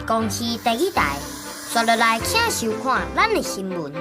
公司第一台，刷落来请收看咱的新闻。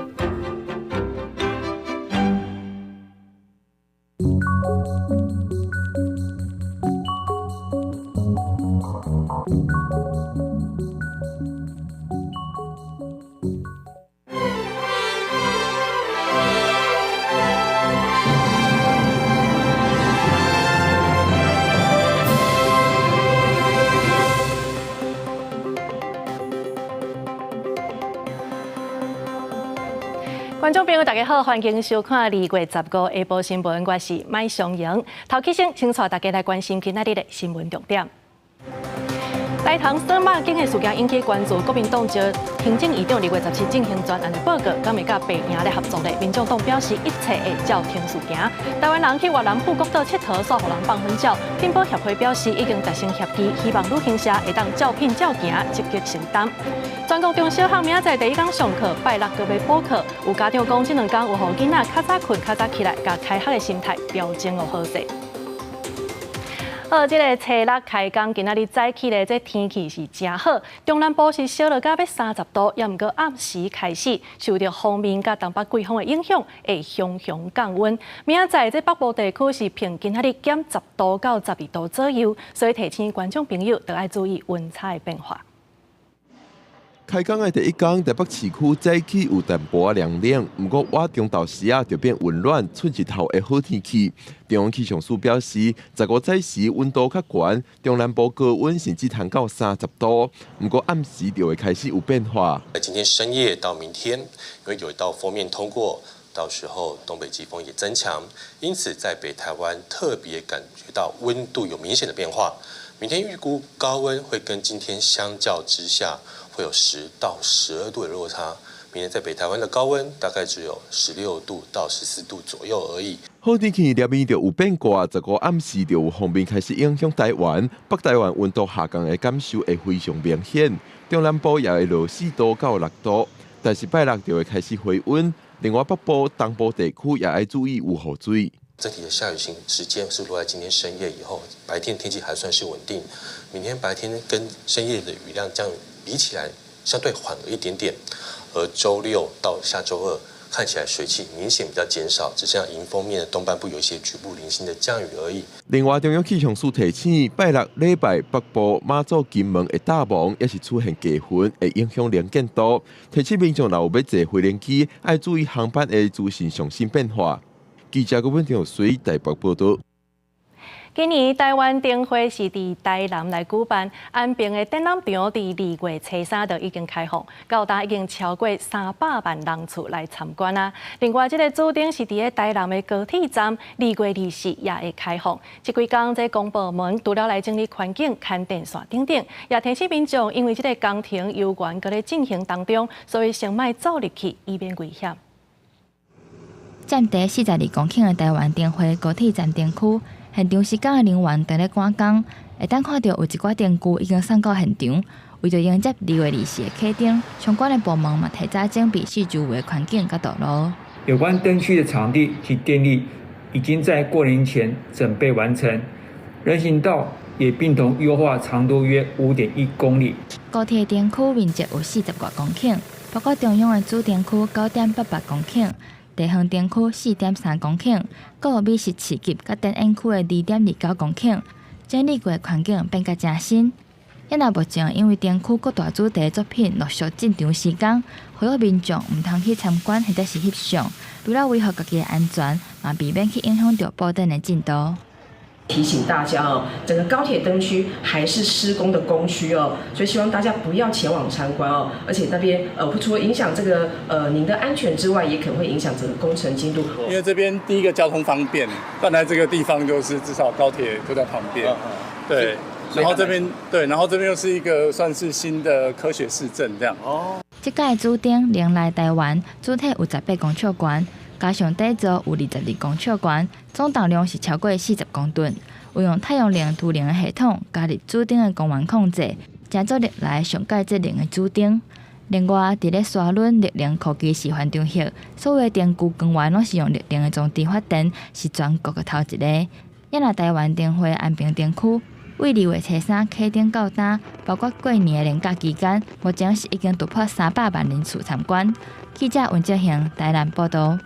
观众朋友，大家好，欢迎收看2月15下晡新闻，我是麦尚莹。头起先，请带大家来关心今仔日的新闻重点。台糖酸肉精的事件引起关注，国民党就行政院长2月17进行专案的报告，敢会甲白营的合作呢？民众党表示一切会照程序行。台湾人去越南富国岛佚佗，煞互人放狠照。聘保协会表示已经达成协议，希望旅行社会当照聘照行，积极承担。全国中小学明仔载第一天上课，拜六搁要补课。有家长讲，这2天有互囡仔较早困、较早起来，甲开学的心态调整有好势。这个初六开工，今仔日早起咧，这天气是真好。中南部是烧到到要30度，也毋过暗时开始受到锋面甲东北季风的影响，会向降温。明仔载这北部地区是平均今仔日减10度到12度左右，所以提醒观众朋友要爱注意温差的变化。开工的第一天，台北市区早起有淡薄仔凉凉，不过晚中到时就变温暖，出日头的好天气。中央气象署表示，15早时温度较悬，中南部高温甚至谈到30度，不过暗时就会开始有变化。今天深夜到明天，因为有一道锋面通过，到时候东北季风也增强，因此在北台湾特别感觉到温度有明显的变化。明天预估高温会跟今天相较之下，会有10到12度的落差。明天在北台湾的高温大概只有16度到14度左右而已。好天气入面就有变卦，15暗时就有锋面开始影响台湾，北台湾温度下降的感受会非常明显。中南部也会落4度到6度，但是拜六就会开始回温。另外北部、东部地区也要注意有雨水。整体的下雨时间是落在今天深夜以后，白天天气还算是稳定。明天白天跟深夜的雨量这样比起来，相对缓和一点点。而周6到下周2，看起来水汽明显比较减少，只剩下迎风面的东半部有一些局部零星的降雨而已。另外，中央气象署提醒，拜六礼拜北部、马祖、金门的大雾，也是出现低云，会影响能见度。提醒民众若有要坐飞联机，要注意航班的资讯上新变化。记者郭文婷随台北报道。今年台湾灯会是伫台南来举办，安平的展览场伫2月13就已经开放，到达已经超过300万人次来参观啊。另外，这个主灯是伫台南的高铁站2月24也会开放。这几天，这公部门除了来整理环境、看电线等等，也提醒民众，因为这个工程油源搁咧进行当中，所以先莫走入去，以免危险。占地42公顷的台湾灯会高铁站灯区，现场施工的人员在咧赶工，会当看到有一寡灯具已经送到现场。为着迎接2月24的启灯，相关的部门嘛提早整备四周围的环境甲道路。有关灯区的场地及电力已经在过年前准备完成，人行道也并同优化，长度约5.1公里。高铁灯区面积有40多公顷，包括中央的主灯区9.88公顷。地方灯区4.3公顷，阁有美食市集甲展演区的2.29公顷，整理过的环境变甲真新。也若目前因为灯区各大主题作品陆续进场施工，呼吁民众毋通去参观或者是翕相，为了维护家己的安全，嘛避免去影响到布灯的进度。提醒大家哦，整个高铁灯区还是施工的工区哦，所以希望大家不要前往参观哦。而且那边除了影响这个您的安全之外，也可能会影响整个工程进度。因为这边第一个交通方便，本来这个地方就是至少高铁就在旁边，对。然后这边又是一个算是新的科学市镇这样。哦。这届主灯迎来台湾，主体有18公尺悬。加上底座有22公尺悬，总重量是超过40公吨。有用太阳能图灵的系统加入主灯的光源控制，加做历来上界节能的主灯。另外，伫咧刷轮力量科技示范中心，所有电具光源拢是用力量的装置发电，是全国的头一个。也若台湾灯会安平灯区，为2月初3启程到今，包括过年的连假期间，目前是已经突破300万人次参观。记者温哲兴台南报道。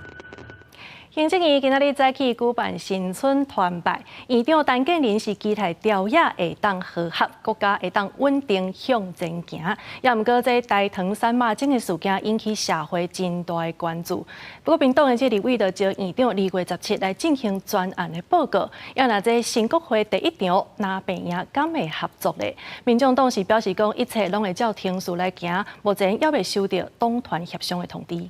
行政院今仔日早起举办新春团拜，院长陈建仁是期待朝野会当和谐，国家会当稳定向前行。也毋过，这大唐山马精的事件引起社会真大的关注。不过，民党的这立委就招院长2月17来进行专案的报告，也拿这新国会第1场拿病赢敢会合作的。民众党是表示讲，一切拢会照程序来行，目前还未收到党团协商的通知。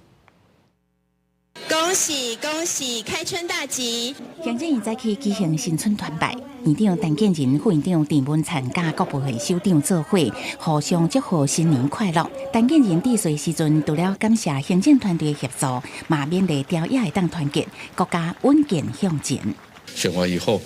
恭喜恭喜，开春大吉！行政院早起举行新春团拜，院长陈建仁、副院长陈文灿加各部会首长做伙，互相祝贺新年快乐。陈建仁致辞时阵，除了感谢行政团队的协助，嘛勉励朝野会当团结，国家稳健向前。选完以后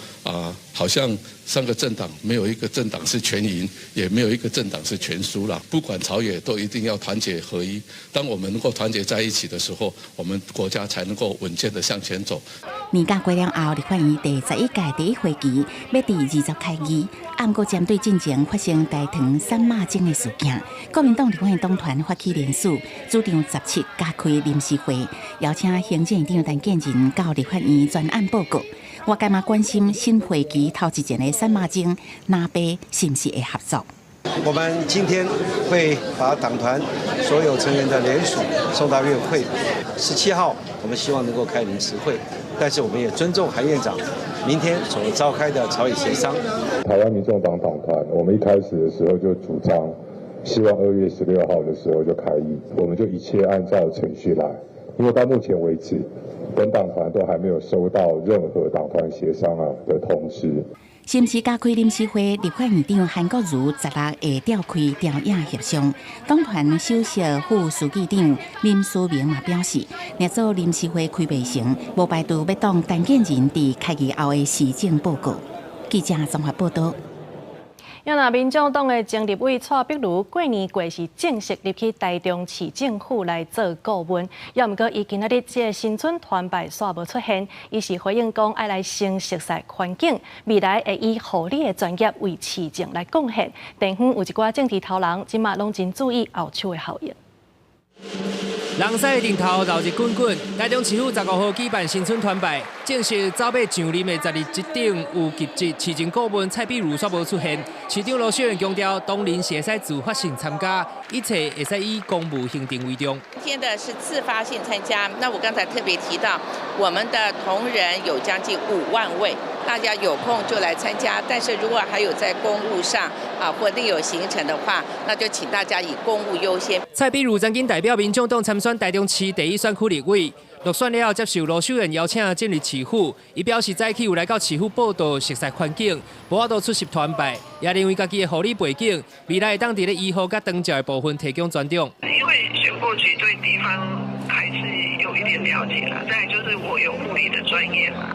好像3个政党没有一个政党是全赢，也没有一个政党是全输了。不管朝野都一定要团结合一。当我们能够团结在一起的时候，我们国家才能够稳健的向前走。年假过了后，立法院第11届第1会期要伫20开议。不过针对进前发生大唐山马精的事件，国民党立法院党团发起联署，主张17加开临时会，邀请行政院长陈建仁到立法院专案报告。我干嘛关心新会期头一件的山马精哪边是不是会合作？我们今天会把党团所有成员的联署送到院会。17号，我们希望能够开临时会，但是我们也尊重韩院长明天所召开的朝野协商。台湾民众党党团，我们一开始的时候就主张，希望2月16号的时候就开议，我们就一切按照程序来，因为到目前为止。本党团都还没有收到任何党团协商的通知。新市加开临时会，立法院长韩国瑜16会召开朝野协商。党团首席副书记长林书明嘛表示，若做临时会开袂成，无排除要当陈建仁伫开议后的施政报告。记者综合报道。要拿民众党的前立委蔡壁如过年过是正式入去台中市政府来做顾问，要毋过伊今仔日这新春团拜煞无出现，伊是回应讲爱来先熟悉环境，未来会以合理的专业为市政来贡献。地方有一寡政治头人，今嘛拢真注意后手的效应。人西的顶头闹热滚滚，台中市府15号举办新春团拜，正式走马上任的12一顶有及职市政顾问蔡壁如煞无出现。市长罗秀燕强调，党人是会使自发性参加，一切会使以公务行政为重。今天的是自发性参加，那我刚才特别提到，我们的同仁有将近5万位，大家有空就来参加。但是如果还有在公务上或另有行程的话，那就请大家以公务优先。蔡壁如曾经代表民众党参选台中市第1选区立委，落选了后接受罗秀燕邀请进入市府，伊表示早起有来到市府报道熟悉环境，无法度出席团拜，也认为家己的护理背景，未来会当伫咧医护甲长照的部分提供专长。因为选过局对地方还是有一点了解啦，再来就是我有护理的专业嘛，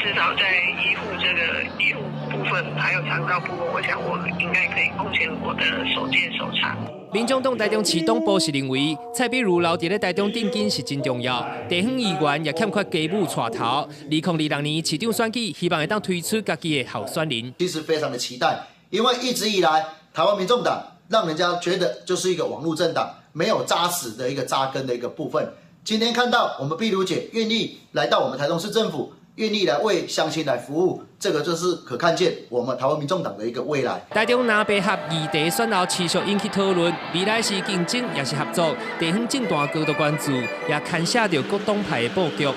至少在医护这个医护部分还有长照部分，我想我应该可以贡献我的所见所长。民众党台中市党部是认为，蔡壁如留伫咧台中定根是真重要，地方议员也欠缺家母带头。2026年市长选举，希望会当推出家己的候选人。其实非常的期待，因为一直以来，台湾民众党让人家觉得就是一个网络政党，没有扎实的一个扎根的一个部分。今天看到我们壁如姐愿意来到我们台中市政府。愿意来为乡亲来服务，这个就是可看见我们台湾民众党的一个未来。台中南北合议题选后持续引起讨论，未来是竞争也是合作，地方政党高度关注，也牵涉到各党派的布局。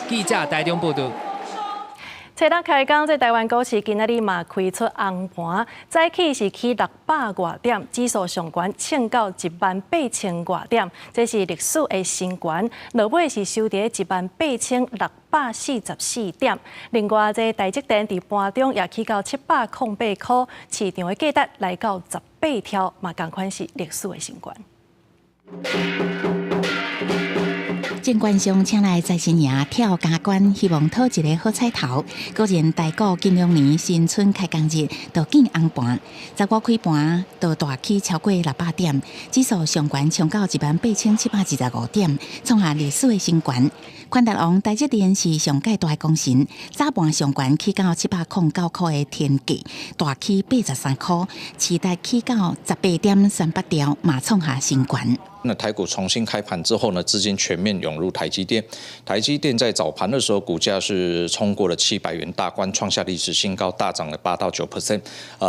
记者台中报道。初六开工，这台湾股市今仔日嘛开出红盘，早起是起600多点，指数上悬冲到18000多点，这是历史的新高。落尾是收在18644点。另外，这台积电伫盘中也起到708块，市场的价值来到18条，嘛同款是历史的新高。监管上请来财神爷跳加冠，希望讨一个好彩头。果然大股金龙年新春开工日，就见红盘。15开盘就大起超过600点，指数上悬冲到18725点，创下历史的新高。宽达王台积电是上届大功臣，早盘上悬起到709块的天价，大起83块，期待起到18.38条，马创下新高。那台股重新开盘之后呢，资金全面涌入台积电。台积电在早盘的时候，股价是冲过了700元大关，创下历史新高，大涨了8到9%。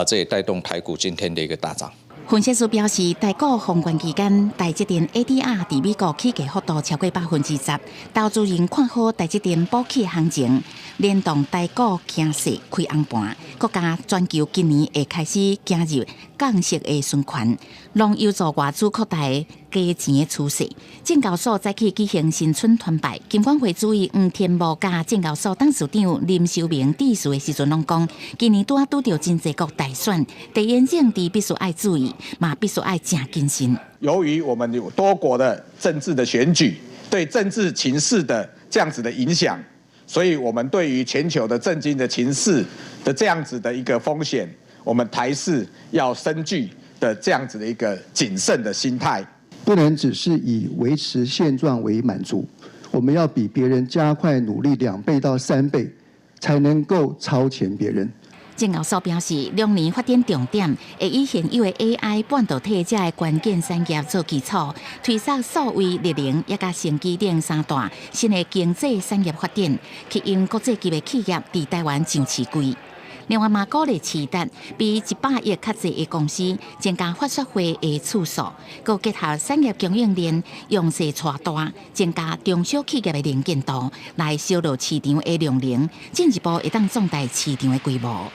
这也带动台股今天的一个大涨。分析师表示，台股封关期间，台积电 ADR 在美国起价幅度超过10%，投资人看好台积电补起行情，联动台股强势开红盘。国家全球今年会开始加入降息的循环，拢有助外资扩大加钱的趋势。证交所早起举行新春团拜，金管会主委黄天武甲证交所董事长林修明致辞的时阵拢讲，今年拄到真济国大选，地缘政治必须爱注意，嘛必须爱正谨慎。由于我们有多国的政治的选举，对政治情势的这样子的影响，所以我们对于全球的政经的情势的这样子的一个风险，我们台视要深具的这样子的一个谨慎的心态，不能只是以维持现状为满足，我们要比别人加快努力2倍到3倍，才能够超前别人。证交所表示，2年发展重点会以现有的 AI 半导体这个关键产业做基础，推动数位、力能也甲新机电3大新的经济产业发展，吸引国际级的企业伫台湾上市柜。另外，嘛鼓励期待比100亿较侪的公司增加发说会的次数，佮结合产业供应链用势带大，增加中小企业的能见度，来销售市场的量能，进一步会当壮大市场的规模。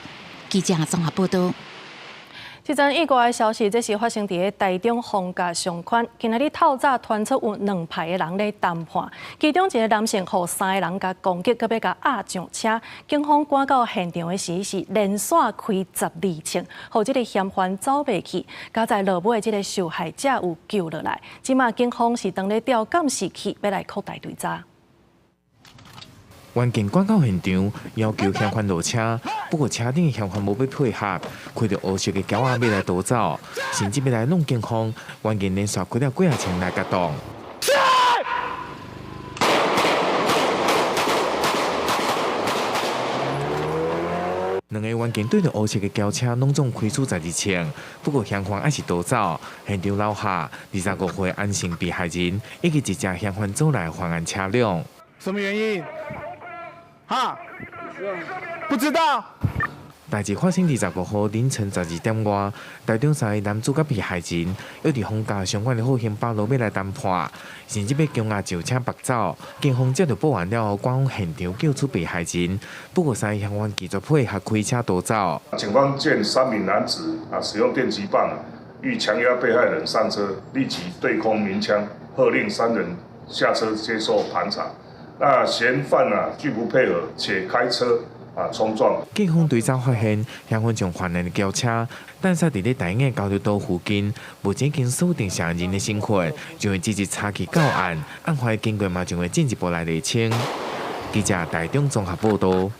记者综合报道。一阵意外的消息，这是发生伫台中逢甲上款。今仔日透早传出有2排的人咧谈判，其中一个男性互3个人甲攻击，佮要甲压上车。警方赶到现场的时是连续开12枪，互这个嫌犯走袂去。加在落尾的这个受害者有救落来。即马警方是当咧调监视器，要来扩大追查。员警赶到现场，要求嫌犯落车，不过车顶的嫌犯无要配合，开着黑色的胶仔要来逃走，甚至要来弄警方。员警连续开了几枪来甲挡。2个员警对着黑色的轿车拢总开出12枪，不过嫌犯还是逃走。现场留下25岁安姓被害人以及一架嫌犯走来犯案车辆。什么原因？哈，不知道。代志发生25号凌晨12点外，台中3个男子甲被害人约伫逢甲相关的好行八路要来谈判，甚至要强压轿车拔走。警方接到报案了后，赶往现场救出被害人，不过3个嫌犯继续配合开车逃走。警方见3名男子使用电击棒欲强压被害人上车，立即对空鸣枪，喝令3人下车接受盘查。那嫌犯拒不配合，且开车冲撞。警方对照发现，嫌犯将犯人的轿车挡煞伫咧台英的交流道附近，目前已经锁定嫌人的身份，就会积极查起到案。案发经过嘛，将会进一步来厘清。记者台中综合报道。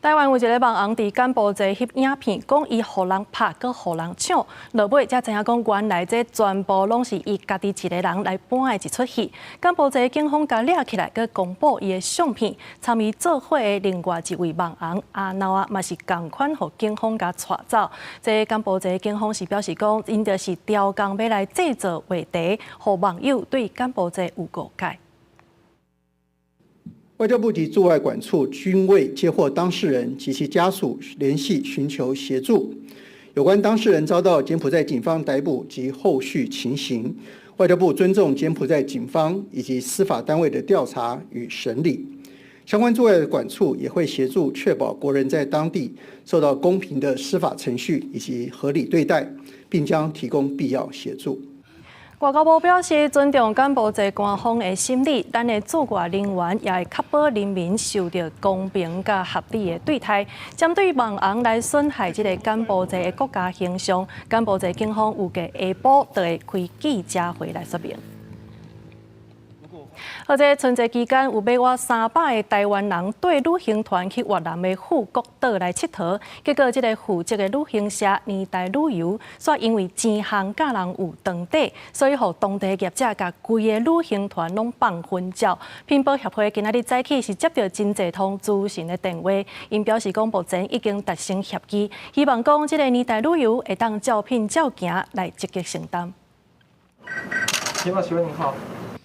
台湾有一个网红伫柬埔寨翕影片，讲伊互人拍，佮互人抢，落尾才知影讲原来这全部拢是伊家己一个人来搬的一出戏。柬埔寨警方甲抓起来，佮公布伊的相片。参与做伙的另外一位网红阿闹啊，嘛是同款，互警方甲带走。这柬埔寨警方是表示讲，因就是调工要来制造话题，互网友对柬埔寨有误解。外交部及驻外管处均未接获当事人及其家属联系寻求协助。有关当事人遭到柬埔寨警方逮捕及后续情形，外交部尊重柬埔寨警方以及司法单位的调查与审理。相关驻外管处也会协助确保国人在当地受到公平的司法程序以及合理对待，并将提供必要协助。外交部表示，尊重柬埔寨官方的心理，咱的驻外人员也会确保人民受到公平甲合理的对待。针对网红来损害这个柬埔寨的国家形象，柬埔寨警方预计下晡就会开记者会来说明。而在春节期间，有约300个台湾人对旅行团去越南的富国岛来佚佗，结果这个负责的旅行社年代旅游，煞因为钱项甲人有长短，所以互当地业者甲规个旅行团拢放昏照。屏保协会今仔日早起是接到真济通咨询的电话，因表示讲目前已经达成协议，希望讲这个年代旅游会当照聘照行来积极承担。请问您好。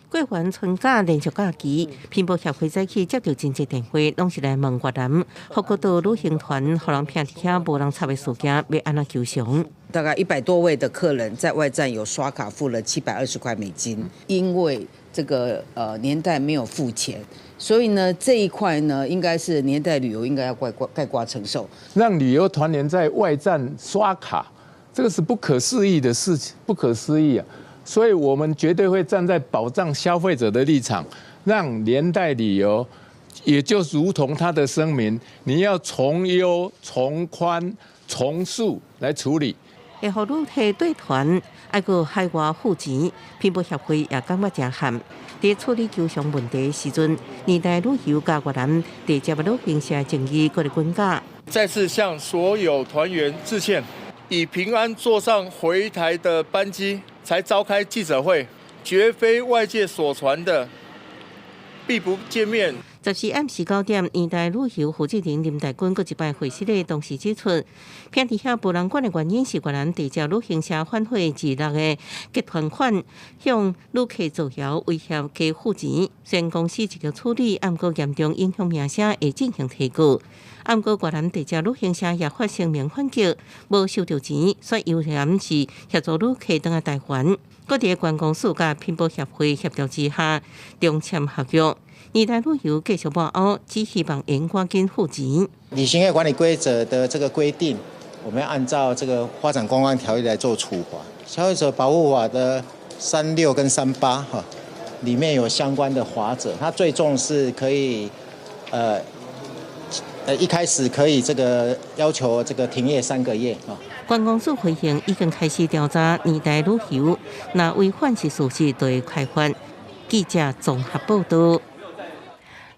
过完春假连续假期，屏保协会早起接到真济电话，拢是来问越南富国岛旅行团，互人骗伫遐无人插的事件，要安怎求偿？大概100多位的客人在外站有刷卡付了720块美金，因为这个年代没有付钱，所以呢这一块呢应该是年代旅游应该要概括承受。让旅游团员在外站刷卡，这个是不可思议的事情，不可思议啊！所以我们绝对会站在保障消费者的立场，让连带旅游，也就如同它的声明，你要从优、从宽、从速来处理。会互旅客对团爱个海外付钱，屏保协会也感觉真罕。在处理求偿问题的时阵，年代旅游甲越南地接的旅行社争议各个关卡。再次向所有团员致歉，以平安坐上回台的班机才召开记者会，绝非外界所传的必不见面。14暗时9点，年代旅游负责人林大军搁一摆会师的同时指出，偏伫遐无人管的原因是越南地接旅行社反悔自6个集团款向旅客造谣威胁加付钱，虽然公司积极处理，暗过严重影响名声，会进行提告。暗过越南地接旅行社也发声明反击，无收到钱，说有嫌是协助旅客倒来台湾。各地观光署甲屏保协会协调之下，中签合约。年代旅游继续办后，只希望应赶紧付钱。旅行业管理规则的这个规定，我们要按照这个发展观光条例来做处罚。消费者保护法的36跟38哈，里面有相关的罚则，它最重是可以一开始可以这个要求这个停业3个月啊。观光署回应已经开始调查年代旅游，若违反是事实，就会开罚。记者综合报道。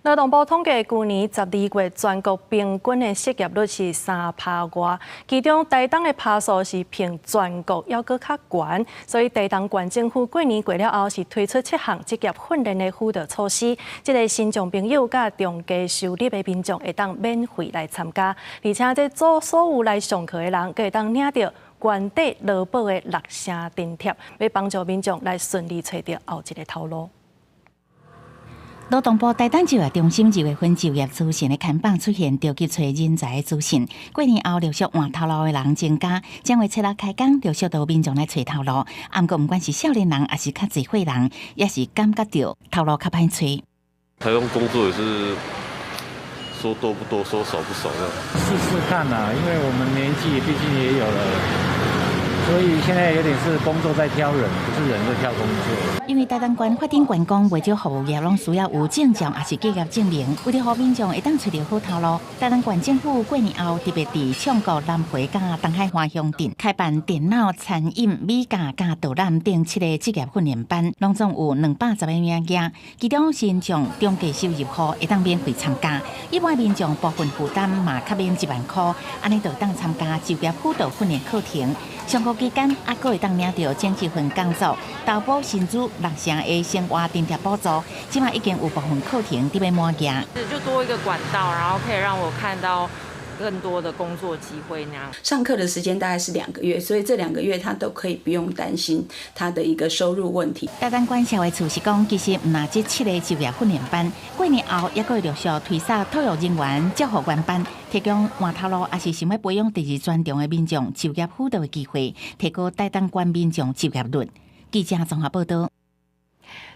劳动部统计，去年12月全国平均的失业率是3%外，其中台东的趴数是平全国要搁较悬，所以台东县政府过年过了后是推出7项职业训练的辅导措施，这个新众朋友甲中低收入的民众会当免费来参加，而且这所有来上课的人，佮会当领到原地劳保的6成津贴，要帮助民众来顺利找到后一个头路。劳动部台东就业中心2月份就业资讯的看板出现着急找人才的资讯。过年后陆续换头路的人增加，将会7日开工，陆续到民众来找头路。不过，不管是少年人还是较智慧人，也是感觉到头路较歹找。台东工作也是说多不多，说少不少的。试试看啦，因为我们年纪毕竟也有了，所以现在有点是工作在挑人，不是人在挑工作。因为台东县发展员工为少服务业，拢需要有证照也是企业证明，为了让民众会当找到好头路，台东县政府过年后特别伫昌谷、南回甲东海花乡镇开办电脑、餐饮、美甲、甲导览等7个职业训练班，拢总有210个名额，其中新众中低收入户会当免费参加，一般民众部分负担嘛较免1万块，安尼就当参加就业辅导训练课程。上课期间，还会当领到前1份工作投保薪资6成的生活津贴补助，即马已经有部分课程伫要满额。就多一个管道，然后可以让我看到更多的工作机会那样。上课的时间大概是2个月，所以这2个月他都可以不用担心他的一个收入问题。台东县社会处是讲，其实唔那这7个就业训练班，过年后也会陆续推撒托育人员、教学员班，提供换头路，也是想要培养第2专长的民众就业辅导的机会，提高台东县民众就业率。记者综合报道。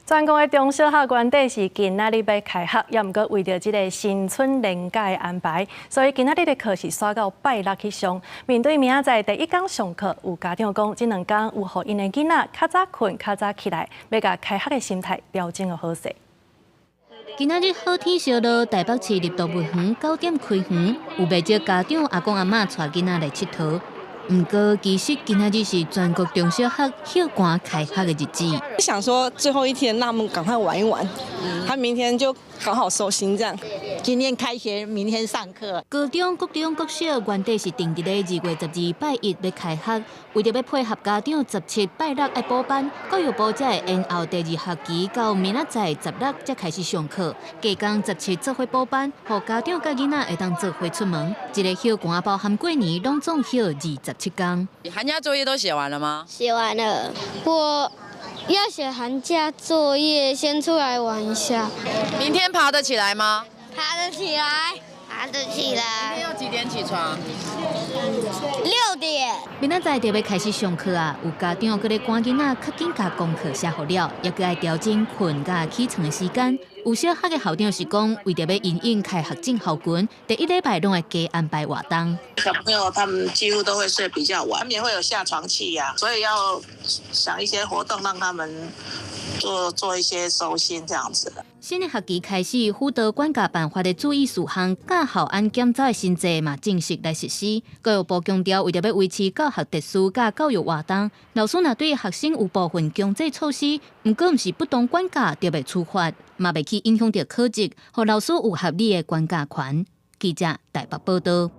全国的中小学原底是今仔日要开学，也毋过为着这个新春年假的安排，所以今仔日的课是刷到拜6去上。面对明仔载第1天上课，有家长讲，这2天有互因的囡仔较早困、较早起来，要甲开学的心态调整好势。今仔日好天烧落，台北市立动物园9点开园，有不少家长阿公阿嬷带囡仔来佚佗。不过其实今仔日是全国中小学校官开学的日子。想说最后一天，那我们赶快玩一玩，他明天就好好收心这样。今天开学，明天上课。高中、国中、国小原底是定伫咧2月12拜1要开学，为着要配合家长17、拜6要补班，教育部才会延后第2学期到明仔载16才开始上课。加工17做伙补班，互家长甲囡仔会当做伙出门。一个校官包含过年拢总休27天。寒假作业都写完了吗？写完了，我要写寒假作业，先出来玩一下。明天爬得起来吗？爬得起来，爬得起来。明天要几点起床？6点。明仔载就要开始上课啊！有家长搁咧赶囡仔，较紧甲功课写好了，也搁爱调整困甲起床的时间。有小学的校长是讲，为着要因应开学进校群，第1礼拜拢会加安排活动。小朋友他们几乎都会睡比较晚，难免会有下床气呀，所以要想一些活动让他们做一些收心这样子。新的学期开始，辅导管教办法的注意事项，甲校安检查的新制嘛正式来实施。教育部强调，为着要维持教学特殊甲教育活动，老师若对学生有部分强制措施，毋过毋是不当管教就袂处罚，嘛袂去影响到考绩，互老师有合理的管教权。记者台北报道。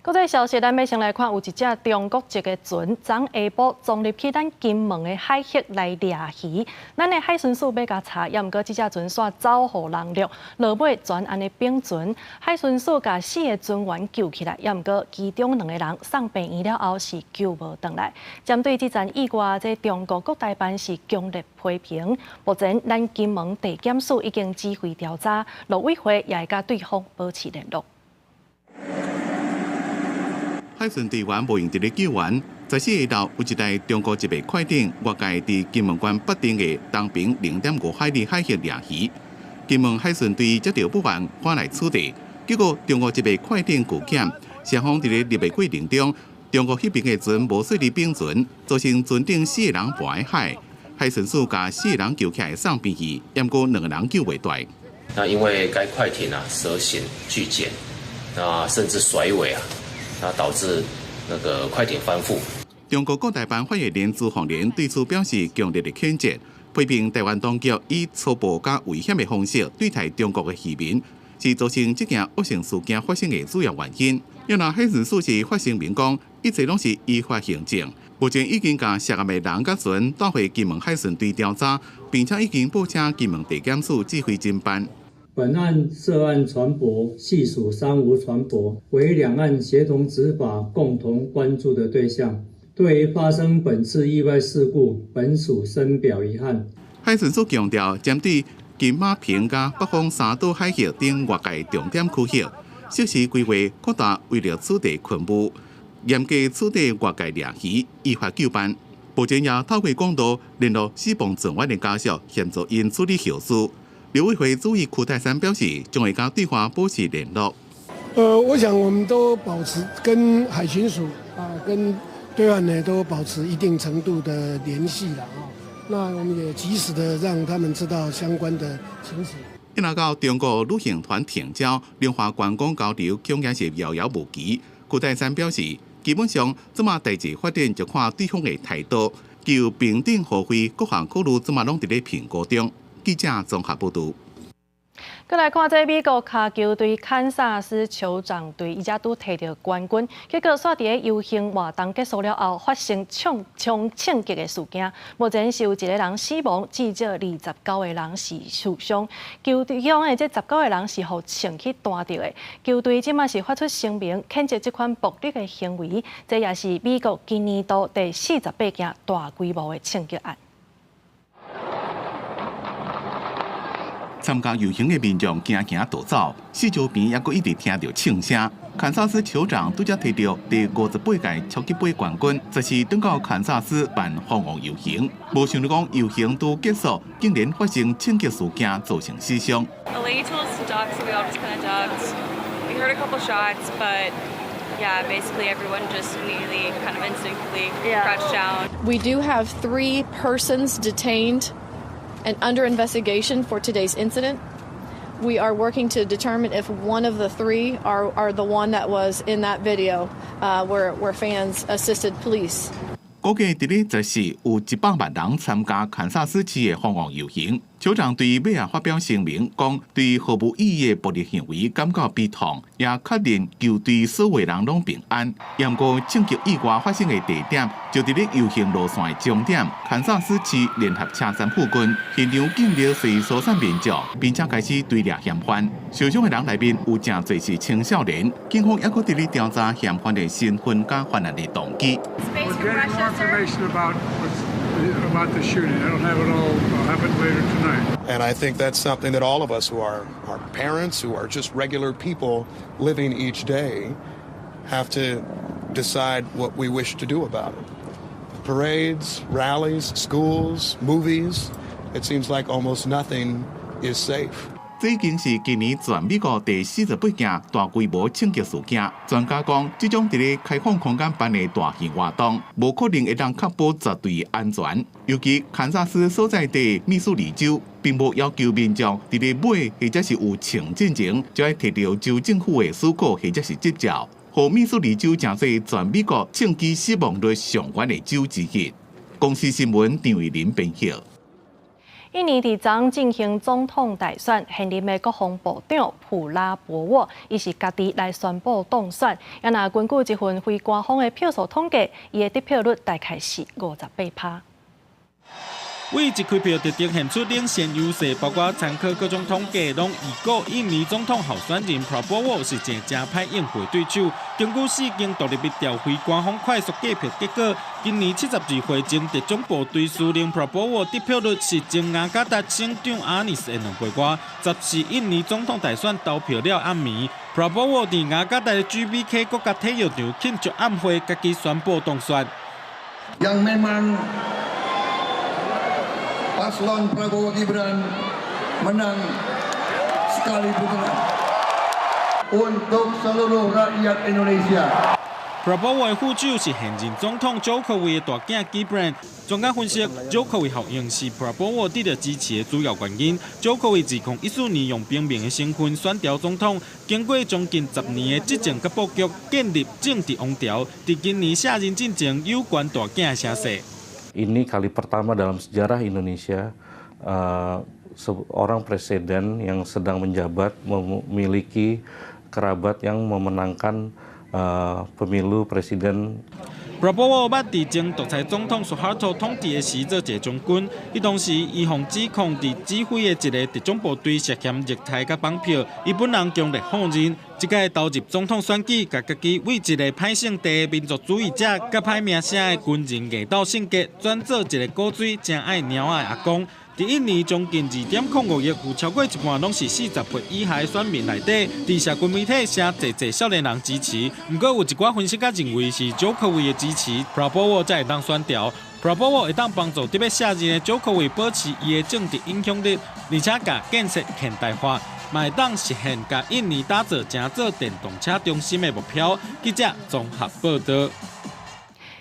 国际消息，咱要先来看，有一只中国籍的船，昨下晡撞入去咱金门的海域来掠鱼。咱的海巡署要甲查，也毋过这只船煞走互人掠，落尾全安尼并船。海巡署甲4个船员救起来，也毋过其中2个人送病院了后是救无回来。针对这件意外，这中国国台办是强烈批评。目前咱金门地检署已经指挥调查，陆委会也会甲对方保持联络。海巡队员无用伫咧救援，14日有一台中国籍的快艇，外界伫金门关北顶的东平0.5海里海域掠鱼。金门海巡队接到报案，赶来处理，结果中国籍的快艇拒检，双方伫咧入的过程中，中国迄边的船无顺利并船，造成船顶4个人跋海。海巡署甲4个人救起来送病院，也毋过2个人救袂大。那因为该快艇蛇形巨减，甚至甩尾导致那个快艇翻覆。中国国台办发言人朱凤莲对此表示强烈的谴责，批评台湾当局以粗暴加危险的方式对待中国的渔民，是造成这件恶性事件发生的主要原因。要拿海巡署是发声明讲，一切拢是依法行政。目前已经将涉案的人甲船带回金门海巡队调查，并且已经报请金门地检署指挥侦办。本案涉案船舶系属三无船舶，为两岸协同执法共同关注的对象。对于发生本次意外事故，本署深表遗憾。海巡署强调，针对金马坪甲北方三岛海峡等外界重点区域，适时规划扩大为了此地昆布，严格处理外界掠鱼，依法救办。目前也透过广岛联络死亡船员的家属，协助因处理后事。刘委会主席柯泰山表示，将会跟对方保持联络。我想我们都保持跟海巡署跟对岸呢都保持一定程度的联系了那我们也及时的让他们知道相关的情形。一拿到中国旅行团停交，两岸观光交流恐惊是遥遥无期。柯泰山表示，基本上这么代志发展就看对方的态度，就平等互惠各项考虑，这么拢伫咧评估中。记者综合报道。再来看这美国卡球队堪萨斯酋长队，伊才拄摕到冠军，结果煞伫游行活动结束了后，发生枪击的事件。目前是有1个人死亡，至少29个人是受伤。球队中的这19个人是互枪去弹到的。球队即马是发出声明，谴责这款暴力的行为，这也是美国今年度第48件大规模的枪击案。参加游行的民众行逃走，四周边也阁一直听到枪声。堪萨斯酋长拄则摕到第58届超级杯冠军，这是等到堪萨斯办放学游行，无想到讲游行都结束，竟然发生枪击事件，造成死伤。A lady told us to duck, so we all just kind of ducked. We heard a couple shots, but yeah, basically everyone just immediately kind of instinctively crouched down. We do have 3 persons detained and under investigation for today's incident. we are working to determine if one of the three are the one that was in that video where fans assisted police. 估计伫咧14有100万人参加堪萨斯市的疯狂游行。酋长对尾啊发表声明，讲对毫无意义的暴力行为感到悲痛，也确认求对所有人拢平安。不过，枪击意外发生的地点就伫咧游行路线的终点堪萨斯市联合车站附近，现场警力随疏散民众，并且开始追掠嫌犯。受伤的人内面有真侪是青少年，警方也搁伫咧调查嫌犯的身份甲犯案的动机。About the shooting. I don't have it all. I'll have it later tonight. And I think that's something that all of us who are parents, who are just regular people living each day, have to decide what we wish to do about it. Parades, rallies, schools, movies, it seems like almost nothing is safe. 这已经是今年全美国第48件大规模枪击事件。专家讲，这种伫咧开放空间办的大型活动，无可能会当确保绝对安全。尤其堪萨斯所在地密苏里州，并无要求民众伫咧买或者是有枪进前，就要摕到州政府的许可或者是执照。互密苏里州成为全美国枪击死亡率上悬的州之一。公司新闻张伟林编辑。印尼伫昨进行总统大选，现任的国防部长普拉博沃，伊是家己来宣布当选。也若根据一份非官方的票数统计，伊的得票率大概是58%。为一开票直接显出领先优势，包括参考各种统计，拢预估印尼总统候选人 Prabowo 是一个正歹应付对手。根据4间独立民调非官方快速计票结果，今年72岁前特种部队司令 Prabowo 得票率是前雅加达省长阿尼斯的2倍多。14印尼总统大选投票了暗暝 ，Prabowo 伫雅加达的 GBK 国家体育场庆祝晚会，家己宣布当选。Paslon Prabowo Gibran menang sekali putaran untuk seluruh rakyat Indonesia. Prabowo 的副手是现任总统 Jokowi 的大囝 Gibran。专家分析 ，Jokowi 效应是 Prabowo 得到支持的主要原因。Jokowi 自2014年用平民的身份选调总统，经过将近10年的执政甲布局，建立政治王朝。伫今年卸任进前，有关大囝的声势。Ini kali pertama dalam sejarah Indonesia seorang presiden yang sedang menjabat memiliki kerabat yang memenangkan pemilu presiden. Prabowo 捌伫前独裁总统苏哈托统治的时做一个将军，伊当时伊方指控伫指挥的一个特种部队涉嫌虐待甲绑票，伊本人强烈否认。即届投入总统选举，甲家己为一个歹性地民族主义者甲歹名声的军人硬斗性格，转做一个古水正爱猫的阿公。伫印尼将近2.05亿，有超过一半拢是40岁以下的选民内底，伫社群媒体写济少年人支持。不过有一寡分析家认为是Jokowi的支持 ，Prabowo 才会当选调。Prabowo 会当帮助特别卸任的Jokowi保持伊的政治影响力，而且甲建设现代化，嘛会当实现甲印尼打造成做电动车中心的目标。记者综合报道。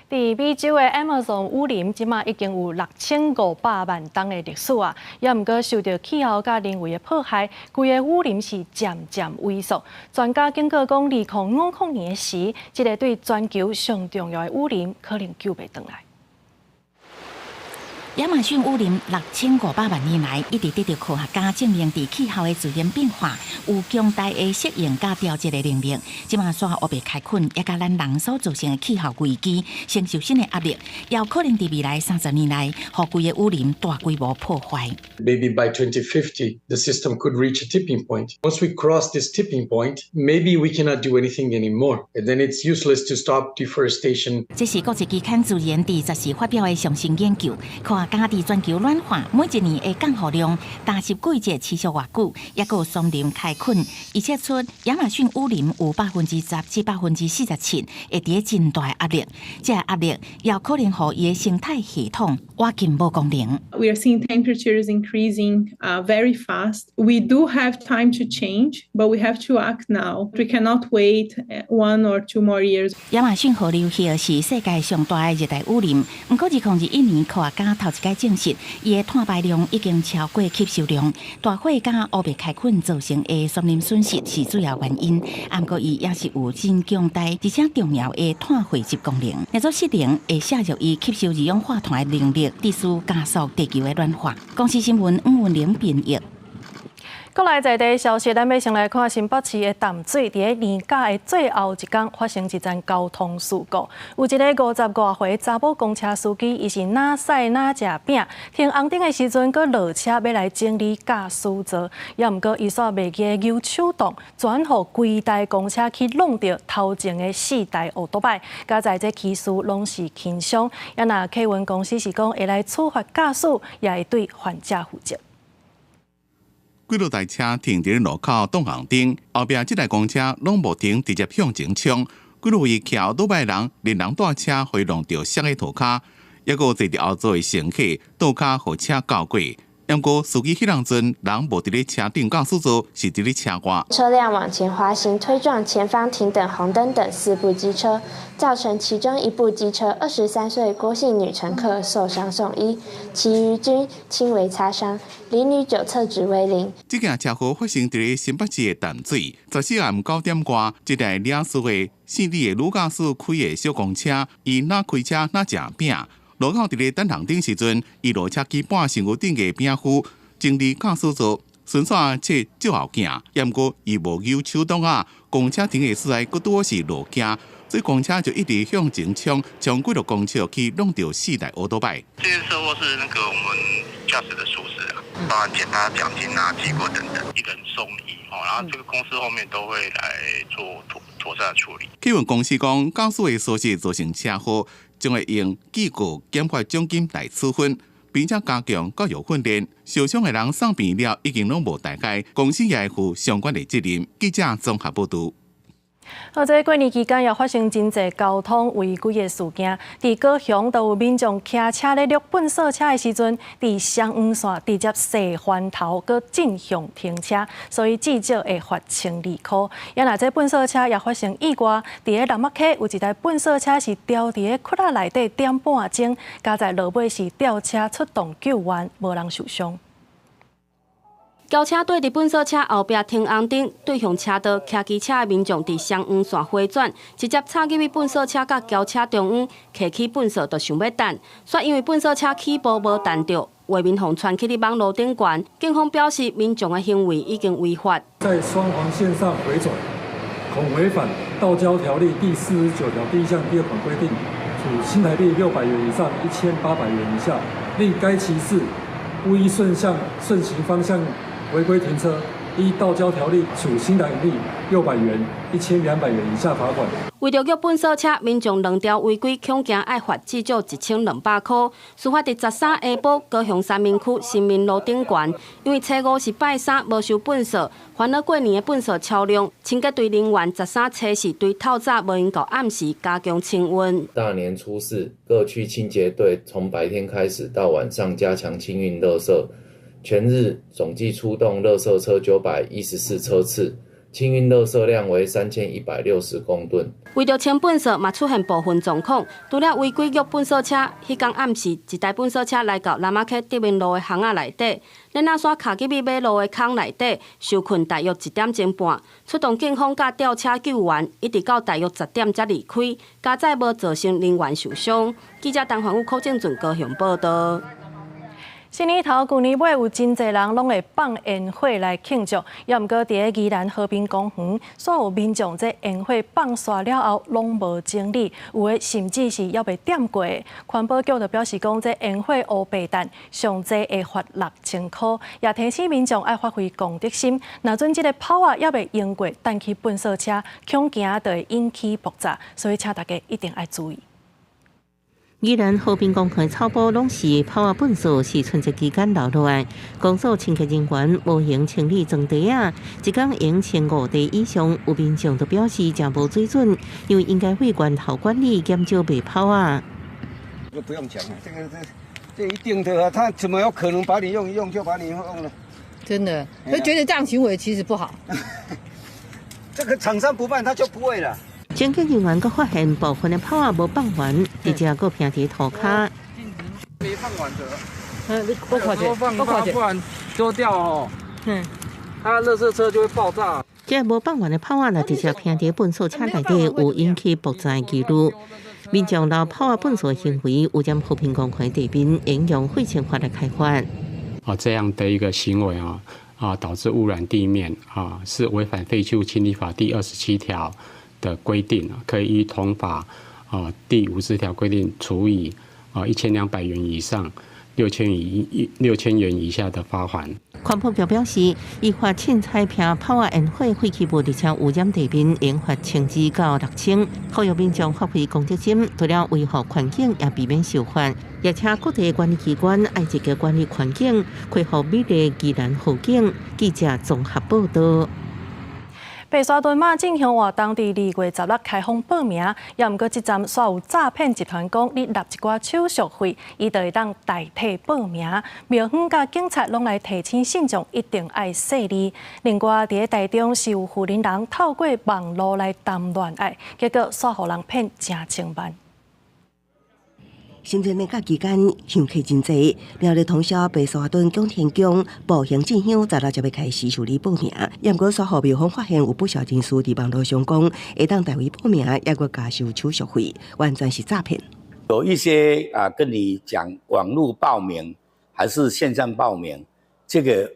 伫美洲的 Amazon 雨林，即马已经有6500万吨的历史啊，也毋过受到气候甲人为的迫害，规个雨林是渐渐萎缩。专家警告讲，2050年时，这个对全球上重要的雨林可能救袂回来。亚马逊雨林6500万年来一直得到科学家证明，伫气候的自然变化有强大的适应甲调节的能力。即马煞乌白开垦，也甲咱人所造成的气候危机承受新的压力，也有可能伫未来30年来，互规个雨林大规模破坏。Maybe by 2050, the system could reach a tipping point. Once we cross this tipping point, maybe we cannot do anything anymore, and then it's useless to stop deforestation. 这是国际期刊《自然》第14发表的上新研究，科学家伫全球暖化每一年的降雨量，大湿季节持续偌久，也有森林开垦，而且出亚马逊雨林有10%至47%会伫真大压力，这压力也有可能互伊的生态系统活进无功能。We are seeing temperatures increasing very fast. We do have time to change, but we have to act now. We cannot wait 1 or 2 more years. 亚马逊河流溪是世界上大的热带雨林，不过2021年科学家头一解证实，伊的碳排量已经超过吸收量，大火甲乌白开垦造成的森林损失是主要原因。不过，伊也是有真强大而且重要的碳汇集功能，那做失灵会削弱伊吸收二氧化碳的能力，致使加速地球的暖化。公司新闻黄文玲编译。国内在地消息，咱要先来看新北市的淡水，伫年假的最后一天发生一桩交通事故。有一个50多岁查某公车司机，伊是哪驶哪食饼，停红灯的时阵，佮落车要来整理驾驶座，也毋过伊煞袂记右手动，转互规台公车去弄到头前的4台奥多拜，加在这起事拢是轻伤。也若客运公司是讲会来处罚驾驶，也会对患者负责。几多台车停伫路口挡红灯，后壁这台公车拢无停，直接向前冲。几多位骑奥多拜人连人带车回弄到摔个涂骹，也有坐伫后座的乘客倒骹互车交过。不过司机迄当阵人无伫咧车顶驾驶座，是伫咧车外。车辆往前滑行，推撞前方停等红灯等4部机车，造成其中一部机车23岁郭姓女乘客受伤送医，其余均轻微擦伤，离女9侧值为0。这件车祸发生伫咧新北市的淡水，14暗9点外，一台领事的姓李的女驾驶开的小公车，伊哪开车哪食饼。路口伫咧等红灯时阵，伊落车去半身躯顶的饼糊，整理驾驶座，顺线切照后行。也毋过伊无右手动啊，公车停的所在，佮拄是路径，所以公车就一直向前冲，从几路公车去弄到4台奥多拜。这件车祸是那个我们驾驶的疏失啊，包含检查奖金啊、记过等等，一人送医哦，然后这个公司后面都会来做妥善的处理。客运公司讲，驾驶的疏失造成车祸，将会用记过减罚奖金来处分，并且加强教育训练。受伤的人送病了，已经拢无大碍，公司也会负相关的责任。记者综合报道。而在过年期间，也发生真侪交通违规的事件。伫高雄，就有民众骑车咧掠粪扫车的时阵，伫双黄线直接射翻头，佮正向停车，所以至少会罚1200块。也若这粪扫车也发生意外，伫咧南马溪有一台粪扫车是掉伫咧窟仔内底点半钟，加在落尾是吊车出动救援，无人受伤。轿车对伫粪扫车后壁停红灯，对向车道骑机车的民众伫双黄线回转，直接插入去粪扫车甲轿车中央，摕起粪扫就想要等，却因为粪扫车起步无弹着，画面互传起伫网络顶悬。警方表示，民众的行为已经违法。在双黄线上回转，恐违反道交条例第49条第1项第2款规定，处新台币600元以上1800元以下。另该骑士故意顺行方向违规停车，依道交条例处新台币600元、1200元以下罚款。为着约粪扫车，民众2条违规恐惊爱罚至少1200块。事发伫13下晡，高雄三民区新民路顶悬，因为初5是拜三，无收粪扫，烦恼过年的粪扫超量，清洁队人员13初4对透早无闲到暗时加强清运。大年初4，各区清洁队从白天开始到晚上加强清运垃圾。全日总计出动垃圾车914车次，清运垃圾量为3160公吨。为着清粪扫，嘛出现部分状况。除了违规约粪扫车，迄天暗时一台粪扫车来到南马溪德明路的巷仔内底，咱那山卡入去马路的坑内底，受困大约1点钟半。出动警方甲吊车救援，一直到大约10点才离开，加载无造成人员受伤。记者陈环宇、柯正俊高雄报道。新年头，旧年尾有真侪人拢会放烟火来庆祝，也毋过伫咧宜兰和平公园，煞有民众这烟火放煞了后拢无整理，有诶甚至是还袂点过。环保局就表示讲，这烟火乌白弹上济会罚6000块，也提醒民众爱发挥公德心。若准这个炮啊还袂用过，等去粪扫车，恐惊就会引起爆炸，所以请大家一定要注意。宜兰和平公园草埔拢是炮啊粪扫是春节期间流落来，公所清洁人员无闲清理装地啊，一天用15地以上，有民众都表示真无水准，因为应该会管好管理减少被炮啊。不用讲了，这一定的啊，他怎么有可能把你用一用就把你用了？真的，我觉得这样行为其实不好。这个厂商不办，他就不会了。清洁人员阁发现部分的炮啊无放完，直接阁平伫涂骹。没放完，完的。你我看者，我看者，不然丢掉哦。它垃圾车就会爆炸。这无放完的炮仔，直接停伫粪扫车内底，有引起爆炸的记录。民众拿炮仔粪扫行为，有将和平公开地面引用废氢法来开发。这样的一个行为导致污染地面是违反废弃物清理法第27条的规定，可以依同法第50条规定处以1200元以上6000元以下的罚款。环保局表示，依法凊彩瓶炮仔烟火废弃物，而且污染地面，应罚1000至到6000。呼吁民众发挥公德心，除了维护环境，也避免受罚。也请各地管理机关爱积极管理环境，恢复美丽自然风景。记者综合报道。白沙屯马正向活动伫2月16日开放报名，也毋过即站煞有诈骗集团讲你纳一寡手续费，伊就会当代替报名。庙方甲警察拢来提醒信众一定爱细腻。另外，伫台中是有富人人透过网络来谈恋爱，结果煞互人骗真千万。新春年假期间，游客真多。苗栗通宵白沙屯江天宫步行进香，16日就要开始受理报名。不过，稍后庙方发现有不少人士伫网络上讲会当代为报名，也搁加收手续费，完全是诈骗。有一些跟你讲网络报名还是线上报名，这个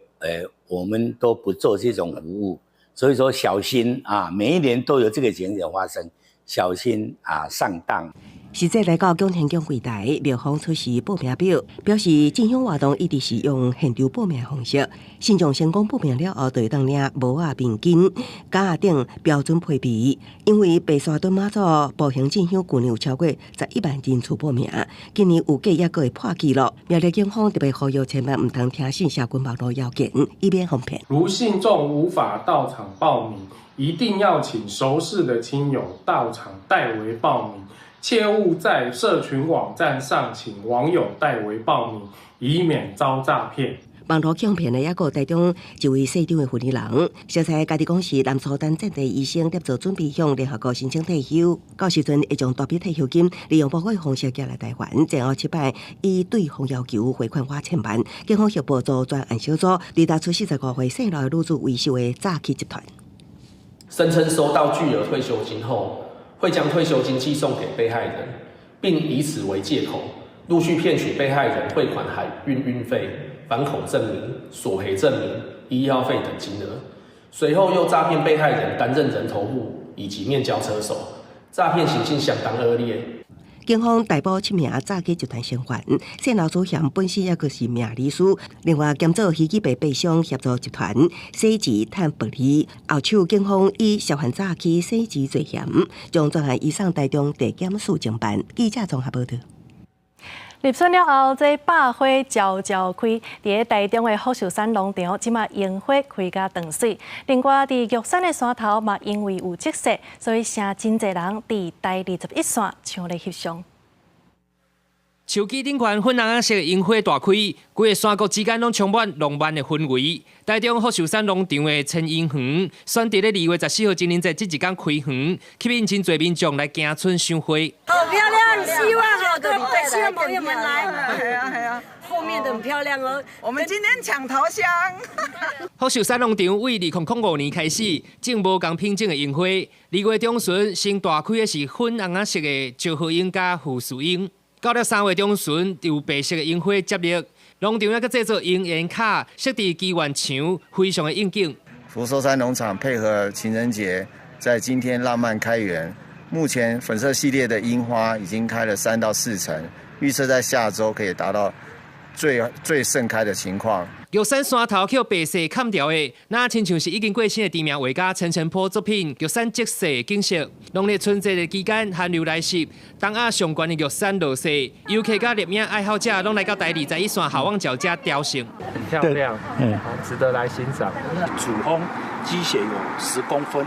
我们都不做这种服务，所以说小心每一年都有这个情形发生，小心上当。实际来到江天宫柜台，庙方出示报名表，表示进香活动一直是用现场报名方式。信众成功报名了后，就会当领帽仔、面巾、架等标准配备。因为白沙屯妈祖步行进香去年有超过11万人次报名，今年有计也阁会破纪录。苗栗警方特别呼吁千万唔通听信社群网络谣言，以免哄骗。如信众无法到场报名，一定要请熟识的亲友到场代为报名。切勿在社群网站上请网友代为报名，以免遭诈骗。网络欺骗的也有台中一位市长的妇女人，小蔡家己讲是南苏丹战地医生协助准备向联合国申请退休，到时阵会将大笔退休金利用包裹方式寄来台湾，前后7摆以对方要求汇款8000万。警方协助专案小组调查出45岁姓罗的女子为首的诈欺集团，声称收到巨额退休金后，会将退休金寄送给被害人，并以此为借口，陆续骗取被害人汇款海运费、反恐证明、索赔证明、医药费等金额。随后又诈骗被害人担任人头户以及面交车手，诈骗行径相当恶劣。警方逮捕7名诈欺集团成员，姓老主嫌本身也是命理师，另外兼做飞机白白相协助集团洗钱赚薄利。后手警方以涉嫌诈欺洗钱罪嫌，将专案移送台中地检署侦办。记者综合报道。入春了后，这百花悄悄开，伫台中的福寿山农场，即马樱花开甲长水。另外，伫玉山的山头嘛，因为有积雪，所以成真侪人伫台21线抢咧翕相。树基顶悬粉红色的樱花大开，规个山谷之间拢充满浪漫的氛围。台中福寿山农场的千樱园，选伫咧2月14号情人节这一天开园，吸引真侪民众来行春赏花。好漂亮，希望希望朋友们来。后面的很漂亮哦。我们今天抢头香。福寿山农场为2005年开始，种无共品种的樱花。2月中旬，先大开的是粉红色的石荷樱加富士樱。到了3月中旬，有白色的樱花接力，农场还阁制作樱园卡，设置基园墙，非常的应景。福寿山农场配合情人节，在今天浪漫开园。目前粉色系列的樱花已经开了3到4成，预测在下周可以达到最盛开的情况。玉山山头靠白色砍掉的，那亲像是已经过身的知名画家陈澄波作品《玉山即色》景色。农历春节的期间，寒流来袭，东亚上悬的玉山落雪，游客甲摄影爱好者拢来到台21线好望角遮雕像，很漂亮，值得来欣赏。主峰积雪有10公分，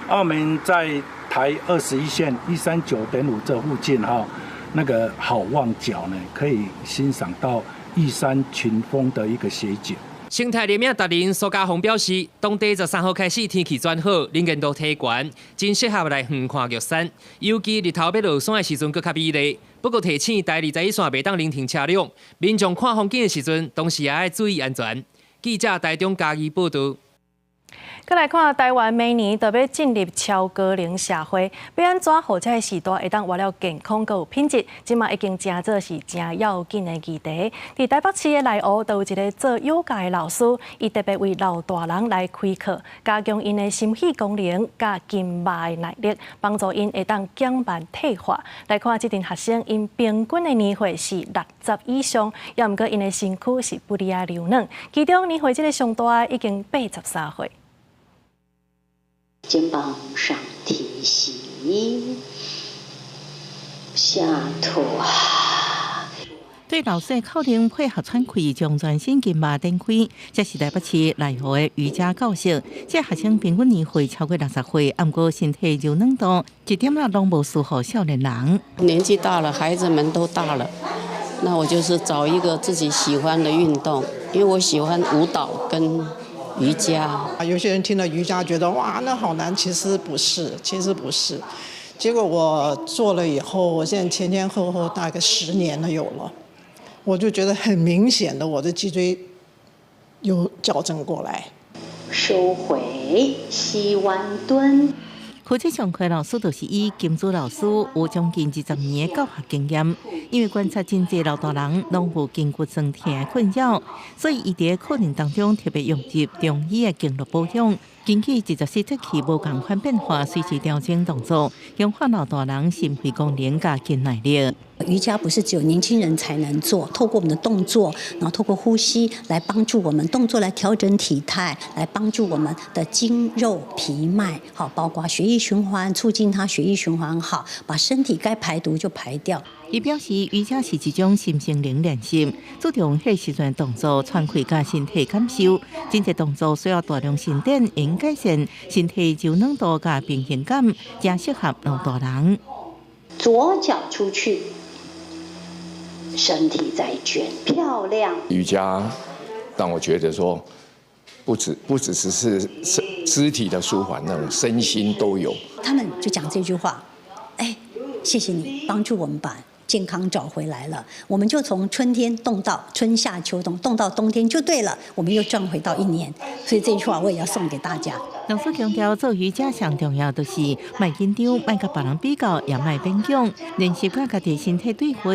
我们在台21线139.5这附近那个好望角呢，可以欣赏到玉山群峰的一个雪景。生态联名达人苏家宏表示，当地13号开始天气转好，能见度提悬，真适合来远看玉山。尤其日头要落山的时阵，更较美丽。不过提醒台21线袂当临停车辆，民众看风景的时阵，同时也要注意安全。记者台中嘉义报道。再来看台湾明年就要进入超高龄社会，要安怎好这个时代会当活了健康佮有品质，即嘛已经真做是真要紧的议题。伫台北市的内湖，就有一个做瑜伽的老师，伊特别为老大人来开课，加强因的心肺功能甲筋脉的耐力，帮助因会当减慢退化。来看这群学生，因平均的年岁是60以上，也毋过因的身躯是不离啊柔软，其中年岁这个上大已经83岁。肩膀上提膝，下吐啊。对老师的口令配合喘气，将全身筋脉展开。这是台北市内湖的瑜伽教室。这学生平均年岁超过60岁，不过身体柔软度一点仔拢无适合少年人。年纪大了，孩子们都大了，那我就是找一个自己喜欢的运动，因为我喜欢舞蹈跟瑜伽。有些人听了瑜伽觉得哇那好难，其实不是。结果我做了以后，我现在前后大概10年了有了，我就觉得很明显的我的脊椎有矫正过来。收回膝弯蹲。课程上课老师就是以金珠老师有将近20年的教学经验，因为观察真侪老大人拢有筋骨酸痛的困扰，所以伊伫课程当中特别用入中医的经络保养。根据24节气无共款变化，随时调整动作，强化老大人心肺功能甲筋耐力。瑜伽不是只有年轻人才能做，透过我们的动作，然后透过呼吸来帮助我们动作来调整体态，来帮助我们的筋肉皮脉，好，包括血液循环，促进它血液循环好，把身体该排毒就排掉。伊表示，瑜伽是一种心性灵练习，注重迄时阵动作喘气甲身体感受。真侪动作需要大量伸展，应改善身体柔软度甲平衡感，正适合老大人。左脚出去，身体在卷，漂亮。瑜伽让我觉得说，不只是肢体的舒缓，那种身心都有。他们就讲这句话，谢谢你帮助我们把健康找回来了，我们就从春天动到春夏秋冬，动到冬天就对了，我们又赚回到1年。所以这句话我也要送给大家。老师强调，做瑜伽上重要就是莫紧张，莫甲别人比较，也莫勉强，练习甲家己身体对话。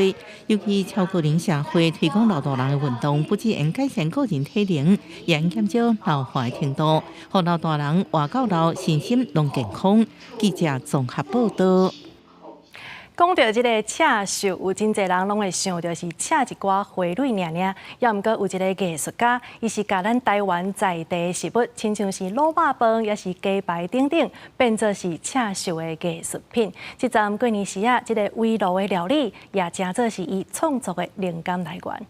尤其超高龄社会推广老大人的运动，不只能改善个人体能，也能减少老化的程度，让老大人活到老，身心拢健康。记者综合报道。讲到这个刺绣，有真侪人拢会想到是刺一寡花蕊尔尔，也毋过有一个艺术家，伊是把咱台湾在地食物，亲像是卤肉饭，也是鸡排等等，变作是刺绣的艺术品。这阵过年时啊，这个围炉的料理，也真做是伊创作的灵感来源。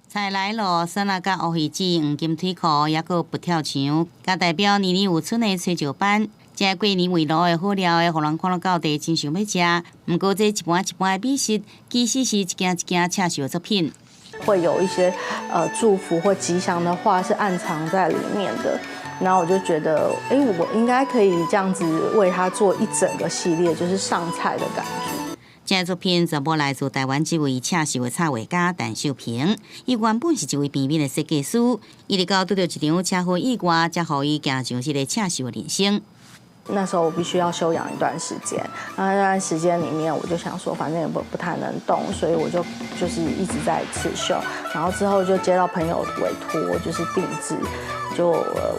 菜来咯，酸辣甲乌鱼子、黄金腿裤，也佫不跳墙，甲代表年年有春的炊酒班。这过年围炉的好料的，互人看了到地真想要食。不过这一盘一盘的美食，其实是一件一件刺绣的作品。会有一些祝福或吉祥的话是暗藏在里面的。然后我就觉得，我应该可以这样子为他做一整个系列，就是上菜的感觉。这作品全部来自台湾这位刺绣的插画家陈秀平。伊原本是一位平面的设计师，伊直到拄到一场车祸意外，才互伊行上这个刺绣的人生。那时候我必须要休养一段时间，那段时间里面我就想说，反正也不太能动，所以我就是一直在刺绣，然后之后就接到朋友委托，就是定制，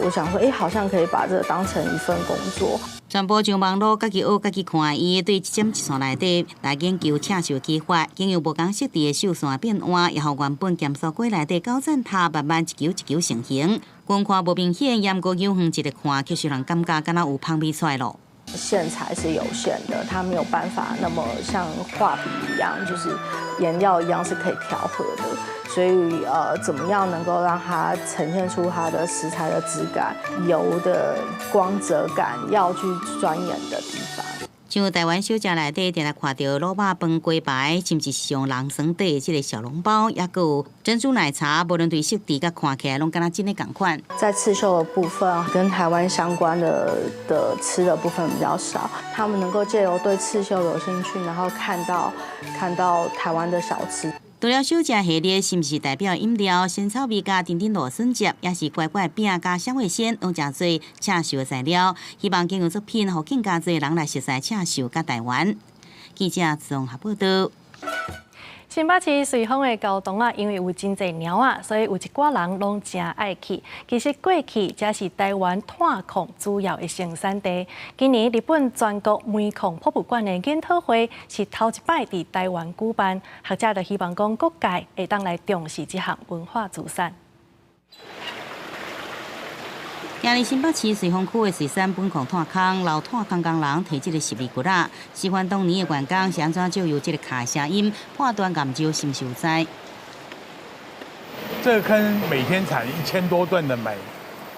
我想说，好像可以把这个当成一份工作。全部上网络，家己学，家己看，伊对一针一线内底来研究刺绣技法，经由无同色地的绣线变换，也互原本咸酥粿内底高赞塔慢慢一球一球成型。光看无明显，也毋过有远一个看，却是让人感觉敢若有芳味出来咯。线材是有限的，它没有办法那么像画笔一样，就是颜料一样是可以调和的。所以怎么样能够让它呈现出它的食材的质感、油的光泽感，要去钻研的地方。像台湾小食内底，定来看到卤肉饭、鸡排，甚至是像人参底这个小笼包，也有珍珠奶茶，无论对质地甲看起来，拢敢若真的同款。在刺绣的部分，跟台湾相关的吃的部分比较少，他们能够借由对刺绣有兴趣，然后看到台湾的小吃。除了小食系列，是毋是代表饮料、鲜草味加甜甜芦笋汁，也是乖乖饼加香味鲜，拢真侪刺绣的材料。希望经过作品，互更加侪人来熟悉刺绣甲台湾。记者综合报道。新北市瑞丰的高洞因为有真侪猫所以有一寡人拢真爱去。其实过去才是台湾炭矿主要的生产地。今年日本全国煤矿博物馆的研讨会是头一摆伫台湾举办，学者就希望讲各界会当来重视这项文化资产。今日新北市瑞丰区的水产本矿炭坑，老炭坑工人提这个12骨仔，示范当年的员工是安怎借由这个卡声音判断岩石是不是有灾。这个坑每天产1000多吨的煤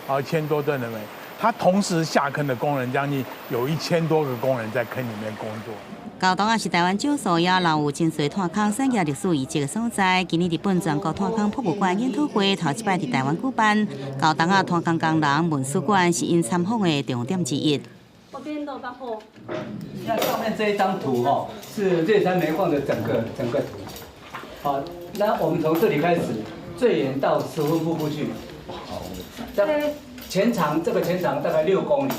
，1000多吨的煤，它同时下坑的工人将近有1000多个工人在坑里面工作。高洞是台湾少数也留有真侪炭坑产业历史遗迹的所在。今年日本全国炭坑博物馆研讨会头一摆伫台湾举办，高洞炭坑工人文史馆是因参访的重点之一。那上面这一张图是瑞山煤矿的整个图。好，那我们从这里开始，最远到石峰瀑布去。这个全长大概6公里。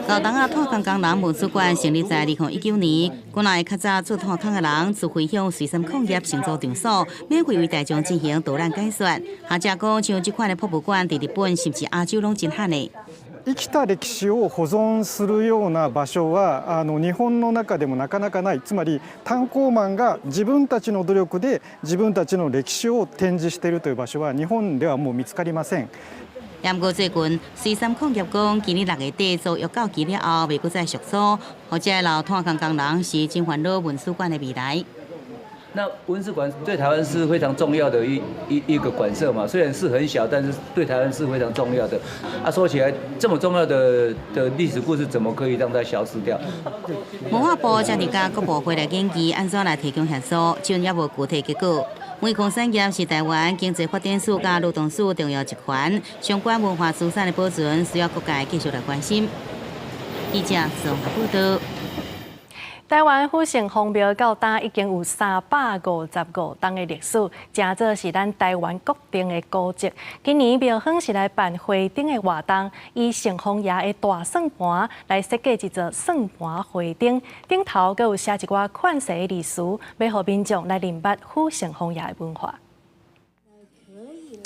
高洞炭坑工人文史馆成立在2019年，馆内较早做炭坑的人自分享水产矿业成组场所，免费为大众进行导览解说。学者讲，像这款的博物館伫日本甚至亞洲拢真罕的。生きた歴史を保存するような場所は日本の中でもなかなかない。つまり炭鉱マンが自分たちの努力で自分たちの歴史を展示しているという場所は日本ではもう見つかりません。不过最近，水产矿业讲，今年6月底做预告期了后，未搁再续租，或者老炭坑工人是真烦恼文史馆的未来。那文史馆对台湾是非常重要的一个馆舍嘛，虽然是很小，但是对台湾是非常重要的。说起来，这么重要的历史故事，怎么可以让它消失掉？文化部正伫甲各部会来研究，安怎来提供协助，只也无具体结果。煤矿产业是台湾经济发展史甲劳动史重要一环，相关文化资产的保存需要各界继续来关心。记者综合报道。台湾府城隍庙到今已经有355年的历史，真做是咱台湾国定的古迹。今年庙方是来办花灯的活动，以城隍爷的大算盘来设计一座算盘花灯，顶头阁有写一寡款式的字词，要互民众来认捌府城隍爷的文化。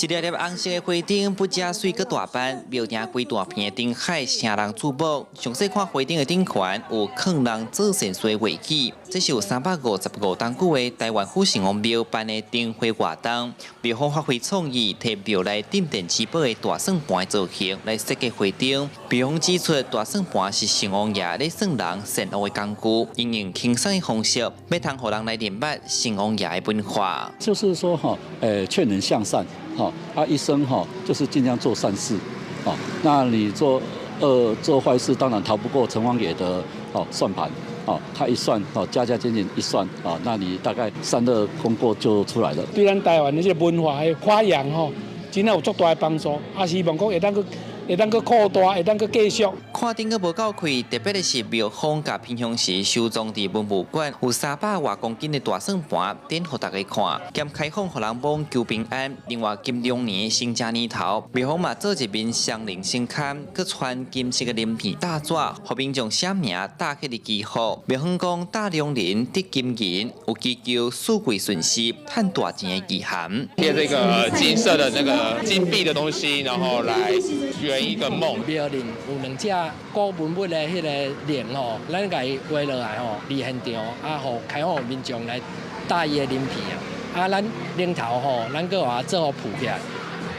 一粒粒红色的花灯不加水阁大班，庙埕规大片的灯海，城人注目。详细看花灯的顶环有坑人做神水画起，这是有355年久的台湾府城隍庙办的灯会活动。庙方发挥创意，摕庙内镇店七宝的大算盘造型来设计花灯。庙方指出，大算盘是城隍爷咧算人善恶的工具，应用轻松的方式，要通互人来认捌城隍爷的文化。就是说劝人向善。一生就是尽量做善事，那你做坏事，当然逃不过城隍爷的算盘，他一算，加减减一算，那你大概善恶功过就出来了。对咱台湾的这文化的发扬真有足大的帮助，希望讲会当去扩大，会当去继续。看灯阁无够开，特别的是庙方甲平常时收藏伫文物馆有300多公斤的大算盘，展互大家看，兼开放互人望求平安。另外，金龙年新正年头，庙方嘛做一面双人星龛，佮穿金色的鳞片大纸，互民众写名打起嚟记号。庙方讲大龙年得金银，有祈求富贵顺遂、赚大钱的意涵。贴这个金色的那个金币的东西，然后来圆一个梦。庙里有2只古文物的迄个铃咱家画落来离现场互开放民众来打伊的鳞片咱铃头咱搁话做好铺起来。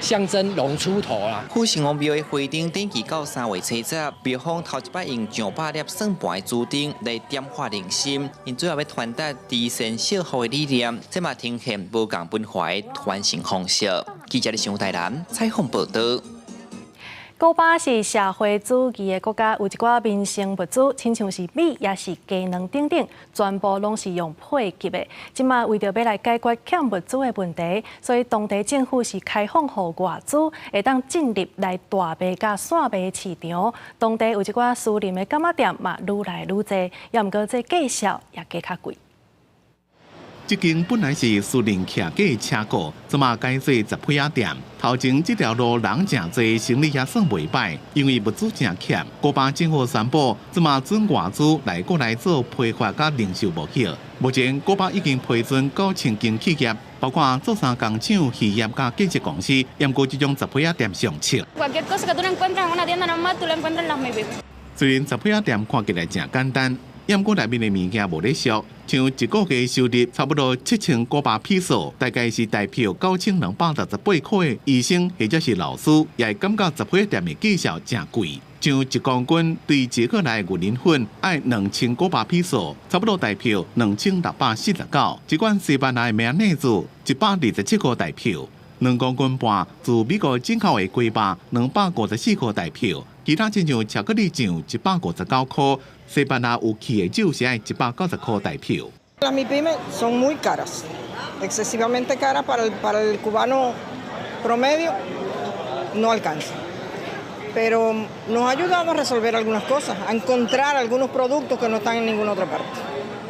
象征龙出头啦！府城隍庙的花灯登记到3月初10，庙方头一摆用上百粒算盘的珠灯来点化人心，因最后要传达慈善孝福的理念，这嘛呈现无共文化的传承方式。记者李上台南采访报道。古巴是社会主义的国家，有一寡民生物资，亲像是米也是鸡卵等等，全部拢是用配给的。即马为着要来解决欠物资的问题，所以当地政府是开放予外资会当进入来大卖甲散卖市场。当地有一寡私人的柑仔店嘛愈来愈侪，也毋过这价销也加较贵。这间本来是私人徛价的车库，即马改做杂货仔店。头前这条路人真多，生意也算袂歹，因为物资真欠。古巴政府宣布，即马准外资来过来做批发甲零售贸易。目前，古巴已经批准9000间企业，包括做衫工厂、渔业甲建设公司，验过这种杂货仔店上市。虽然杂货仔店看起来真简单。验过内面的物件无咧俗，像一个月收入差不多7000古巴比索，大概是代表9268块的医生或者是老师，也会感觉杂货店的价销真贵。像1公斤对一个来的牛奶粉要2000古巴比索，差不多代表2649。一罐西班牙的美乃滋127块代表2公斤半，自美国进口的鸡巴254块代表。其他亲像巧克力酱159块，西班牙有气的酒是要190块代表。Las MIPYME son muy caras, excesivamente caras para el cubano promedio, no alcanza. Pero nos ha ayudado a resolver algunas cosas, a encontrar algunos productos que no están en ninguna otra parte.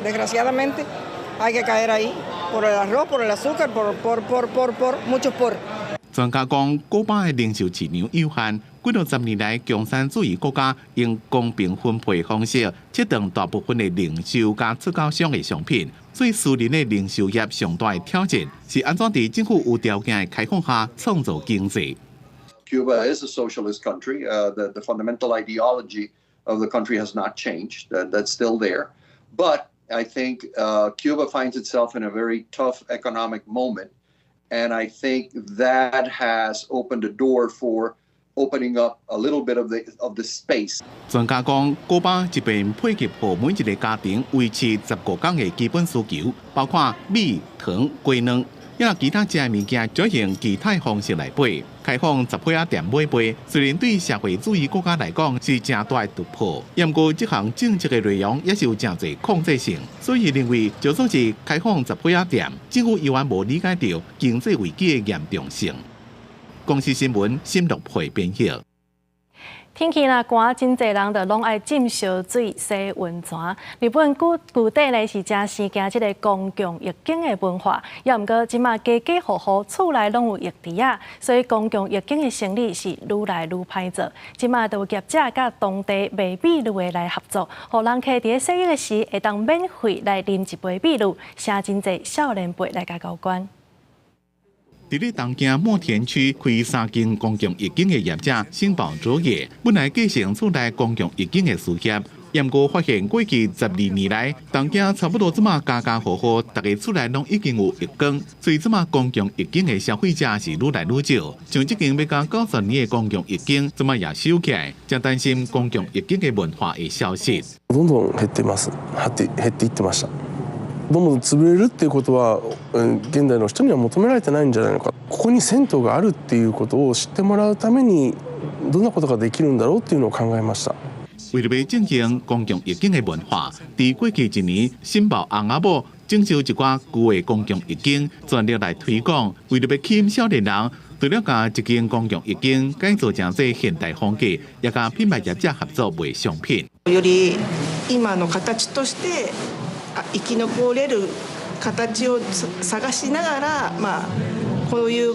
Desgraciadamente hay que caer ahí por el arroz, por el azúcar, por muchos por. 专家讲，古巴的零售市场有限，几多10年来，共产主义国家用公平分配方式切断大部分的零售加出口商的商品，所以私人的零售业上大的挑战是安怎在政府有条件的开放下创造经济。Cuba is a socialist country. The fundamental ideology of the country has not changed. That's still there. But I think Cuba finds itself in a very tough economic moment. And I think that has opened a door for opening up a little bit of the space. 专家讲，古巴一边配给予每一个家庭维持15天的基本需求，包括米、糖、鸡卵，也其他食的物件转用其他方式来买。开放杂货仔店买卖，虽然对社会主义国家来讲是真大的突破，不过这项政策的内容也是有真侪控制性，所以认为就算是开放杂货仔店，政府依然无理解到经济危机的严重性。公司新闻新录配编译。天气若寒，真侪人就拢爱浸烧水、洗温泉。日本具体咧是真生惊即个公共浴巾的文化，也毋过即马家家户户厝内拢有浴池啊，所以公共浴巾的生意是愈来愈歹做。即马就有业者甲当地卖秘鲁的来合作，互人客伫洗浴的时会当免费来啉一杯秘鲁，请真侪少年辈来甲交关。伫咧东京墨田区开3间公共浴巾的业者申报作业，本来继承厝内公共浴巾的事业，不过发现过去12年来，东京差不多即马家家户户大家厝内拢已经有浴缸，所以即马公共浴巾的消费者是愈来愈少。像即间要到90年的公共浴巾，即马也收起来，真担心公共浴巾的文化会消失。どんどん減ってます。減っていってました。どんどん潰れるっていうことは、現代の人には求められてないんじゃないのか。ここに銭湯があるっていうことを知ってもらうために、どんなことができるんだろうっていうのを考えました。为了要振兴公共浴巾的文化，在过去1年，新报红阿母征收一寡旧的公共浴巾，全力来推广。为了要吸引少年人，除了甲一件公共浴巾改造成这现代风格，也甲品牌业者合作卖商品。より今の形として生き残れる形を探しながら、こういう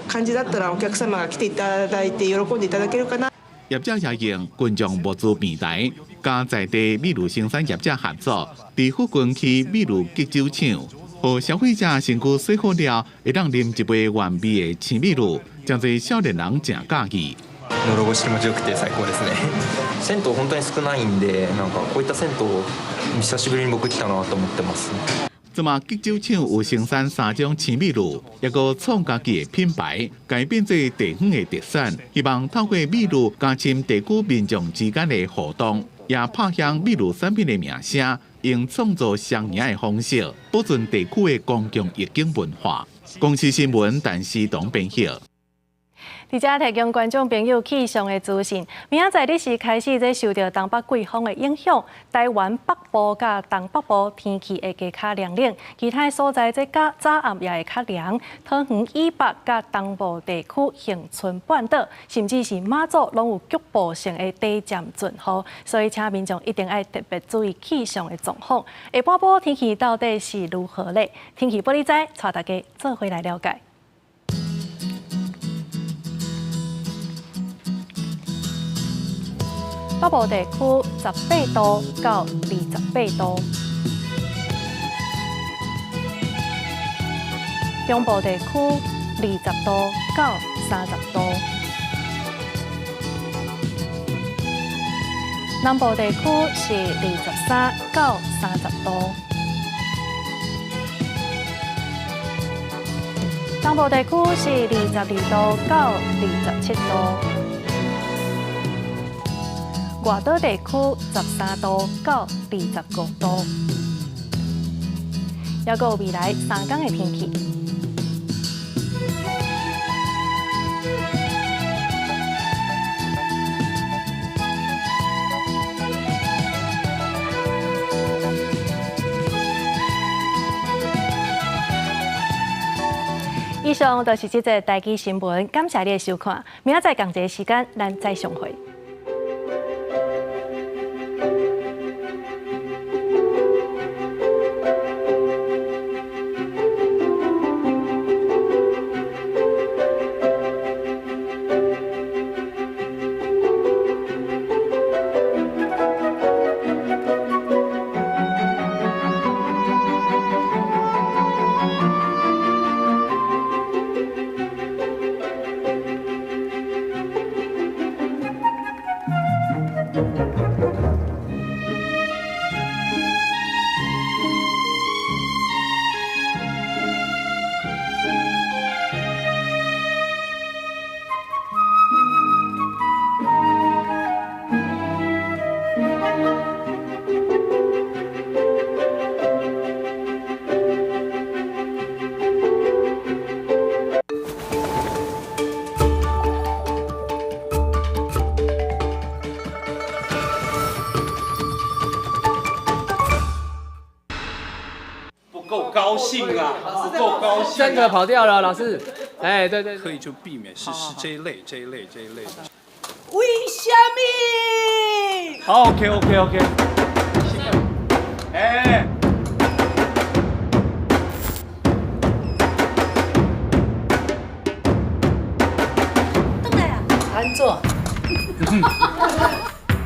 感じだったらお客様が来ていただいて喜んでいただけるかな。业者也用群众物资平台，甲在地秘鲁生产业者合作，伫附近区秘鲁吉酒厂，互消费者身躯洗好了，会当啉一杯原味的青秘鲁，真侪少年人真喜意。喉越し気持ちよくて最高ですね。銭湯本当に少ないんで、なんかこういった銭湯久しぶりに僕来たなと思ってます。即马吉酒厂有生产3种青秘鲁，也个创家己的品牌，改变做地方的特产，希望透过秘鲁加深地区民众之间的互动，也拍响秘鲁产品的名声，用创造双赢的方式，保存地区的公共浴巾文化。公司新闻陈思彤编译。伫遮提供观众朋友气象的资讯。明仔载日时开始，在受到东北季风的影响，台湾北部甲东北部天气会加较凉冷，其他所在在早暗也会较凉。桃园以北甲东部地区、恒春半岛，甚至是马祖，拢有局部性的低渐阵雨，所以请民众一定要特别注意气象的状况。下半晡天气到底是如何呢？天气不理知，带大家做回来了解。北部地区18度到28度，中部地区20度到30度，南部地区是23到30度，东部地区是22度到27度。外岛地区13度到25度，还有未来3天的天气。以上就是这则台记新闻，感谢你的收看。明仔载同一个时间，咱再相会。高兴啊，不够高兴、啊。3个跑掉了，老师。哎，对对，可以就避免是这一类。为什么？好 ，OK。哎。回来啊，安坐。